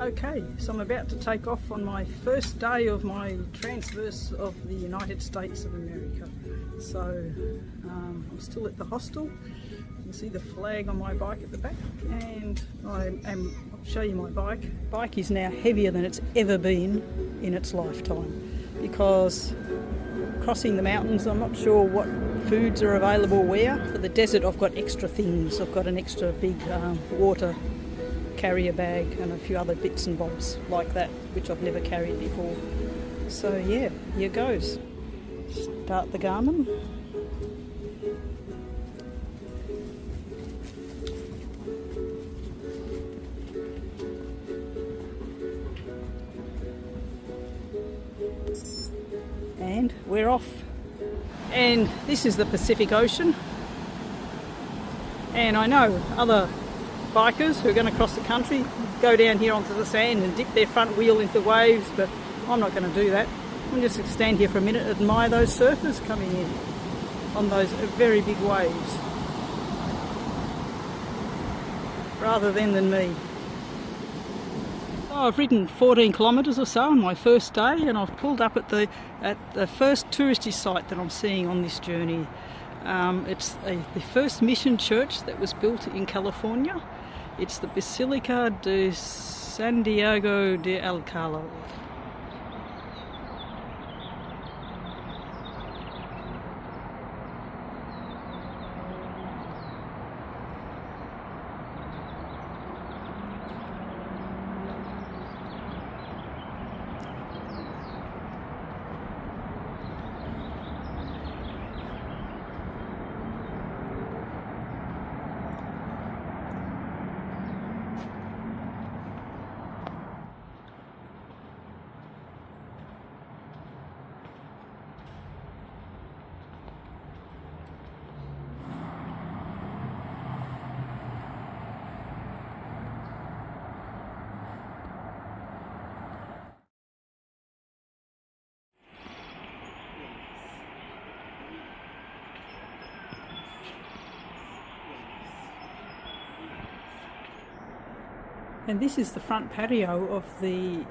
Okay, so I'm about to take off on my first day of my transverse of the United States of America. So I'm still at the hostel. You can see the flag on my bike at the back, and I'll show you my bike. The bike is now heavier than it's ever been in its lifetime, because crossing the mountains, I'm not sure what foods are available where. For the desert I've got extra things. I've got an extra big water carrier bag and a few other bits and bobs like that, which I've never carried before. So yeah, here goes. Start the Garmin. And we're off. And this is the Pacific Ocean. And I know other bikers who are going to cross the country go down here onto the sand and dip their front wheel into the waves, but I'm not going to do that. I'm just going to stand here for a minute and admire those surfers coming in on those very big waves, rather than me. So I've ridden 14 kilometres or so on my first day, and I've pulled up at the first touristy site that I'm seeing on this journey. It's the first mission church that was built in California. It's the Basilica de Santiago de Alcala. And this is the front patio of the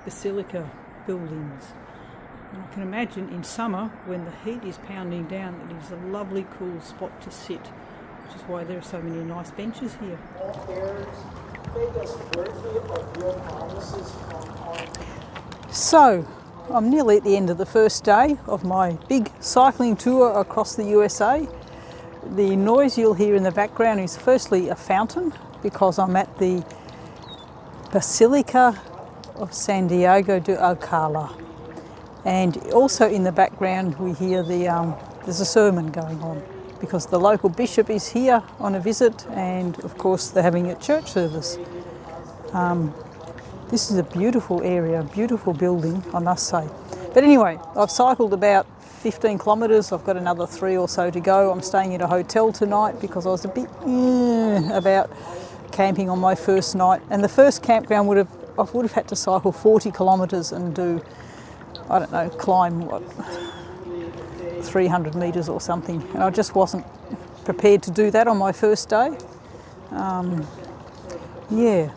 Basilica buildings. And I can imagine in summer, when the heat is pounding down, it is a lovely cool spot to sit, which is why there are so many nice benches here. So, I'm nearly at the end of the first day of my big cycling tour across the USA. The noise you'll hear in the background is firstly a fountain, because I'm at the Basilica of Santiago de Alcala, and also in the background we hear there's a sermon going on, because the local bishop is here on a visit, and of course they're having a church service. This is a beautiful area, beautiful building, I must say. But anyway, I've cycled about 15 kilometres, I've got another 3 or so to go. I'm staying at a hotel tonight because I was a bit about camping on my first night, and the first campground I would have had to cycle 40 kilometres and do, I don't know, climb 300 metres or something, and I just wasn't prepared to do that on my first day. Yeah,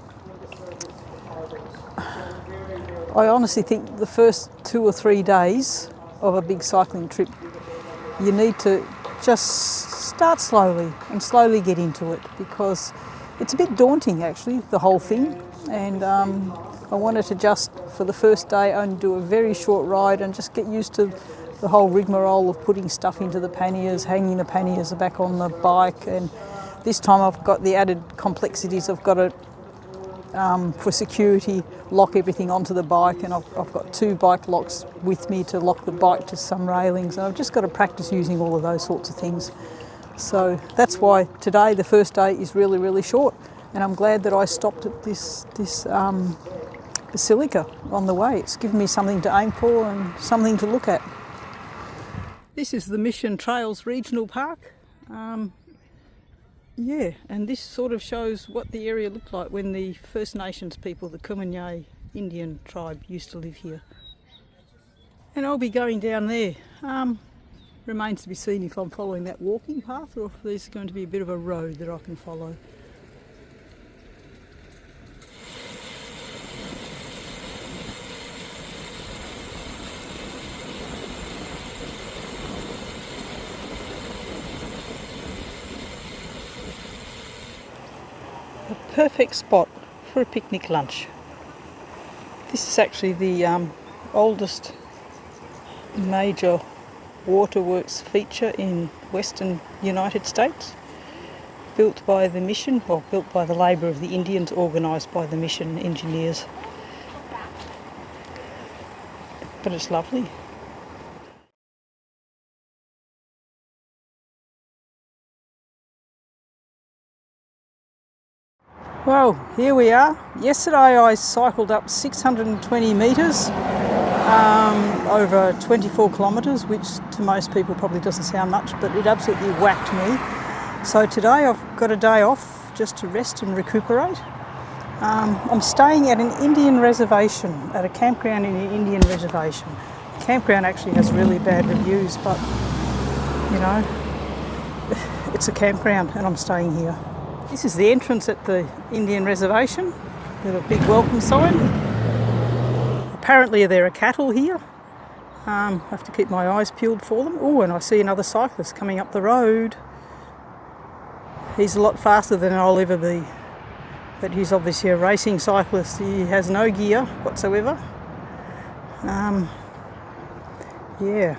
I honestly think the first 2 or 3 days of a big cycling trip, you need to just start slowly and slowly get into it, because it's a bit daunting actually, the whole thing. And I wanted to just, for the first day, only do a very short ride and just get used to the whole rigmarole of putting stuff into the panniers, hanging the panniers back on the bike. And this time I've got the added complexities. I've got to, for security, lock everything onto the bike, and I've got 2 bike locks with me to lock the bike to some railings, and I've just got to practice using all of those sorts of things. So that's why today, the first day, is really, really short, and I'm glad that I stopped at this Basilica on the way. It's given me something to aim for and something to look at. This is the Mission Trails Regional Park. Yeah, and this sort of shows what the area looked like when the First Nations people, the Kumeyaay Indian tribe, used to live here. And I'll be going down there. Remains to be seen if I'm following that walking path or if there's going to be a bit of a road that I can follow. perfect spot for a picnic lunch. This is actually the oldest major waterworks feature in western United States, built by the mission, or built by the labour of the Indians, organised by the mission engineers. But it's lovely. Well, here we are. Yesterday I cycled up 620 metres over 24 kilometres, which to most people probably doesn't sound much, but it absolutely whacked me. So today I've got a day off just to rest and recuperate. I'm staying at an Indian reservation, at a campground in an Indian reservation. The campground actually has really bad reviews, but you know, it's a campground and I'm staying here. This is the entrance at the Indian reservation with a big welcome sign. Apparently there are cattle here. I have to keep my eyes peeled for them. Oh, and I see another cyclist coming up the road. He's a lot faster than I'll ever be, but he's obviously a racing cyclist. He has no gear whatsoever. Yeah.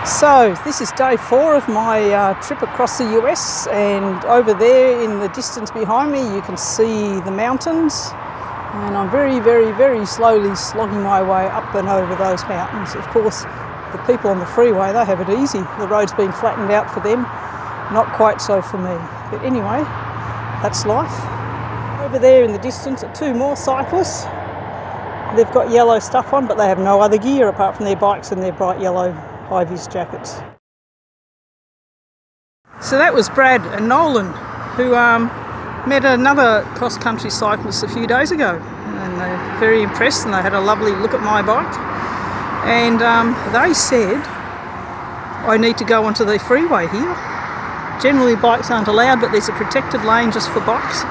So this is day 4 of my trip across the US, and over there in the distance behind me you can see the mountains, and I'm very slowly slogging my way up and over those mountains. Of course, the people on the freeway, they have it easy. The road's been flattened out for them, not quite so for me. But anyway, that's life. Over there in the distance are 2 more cyclists. They've got yellow stuff on, but they have no other gear apart from their bikes and their bright yellow high-vis jackets. So that was Brad and Nolan, who met another cross-country cyclist a few days ago, and they were very impressed, and they had a lovely look at my bike, and they said I need to go onto the freeway here. Generally bikes aren't allowed, but there's a protected lane just for bikes,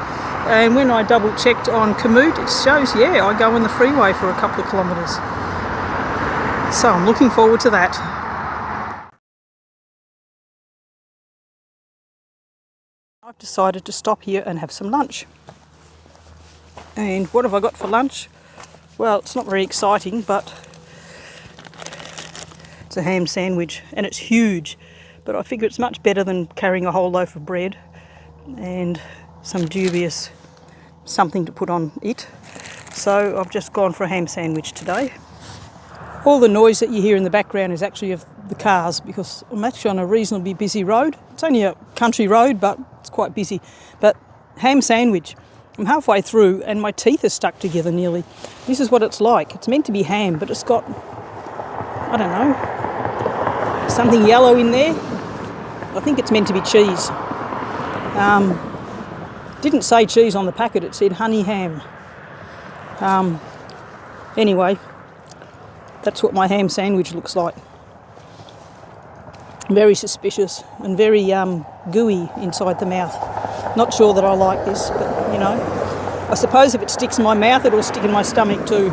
and when I double checked on Komoot, it shows, yeah, I go on the freeway for a couple of kilometres. So I'm looking forward to that. I've decided to stop here and have some lunch. And what have I got for lunch? Well, it's not very exciting, but it's a ham sandwich, and it's huge. But I figure it's much better than carrying a whole loaf of bread and some dubious something to put on it. So I've just gone for a ham sandwich today. All the noise that you hear in the background is actually of the cars, because I'm actually on a reasonably busy road. It's only a country road, but it's quite busy. But ham sandwich, I'm halfway through and my teeth are stuck together nearly. This is what it's like. It's meant to be ham, but it's got, I don't know, something yellow in there. I think it's meant to be cheese. Didn't say cheese on the packet, it said honey ham. Anyway, that's what my ham sandwich looks like. Very suspicious and very gooey inside the mouth. Not sure that I like this, but you know, I suppose if it sticks in my mouth, it'll stick in my stomach too.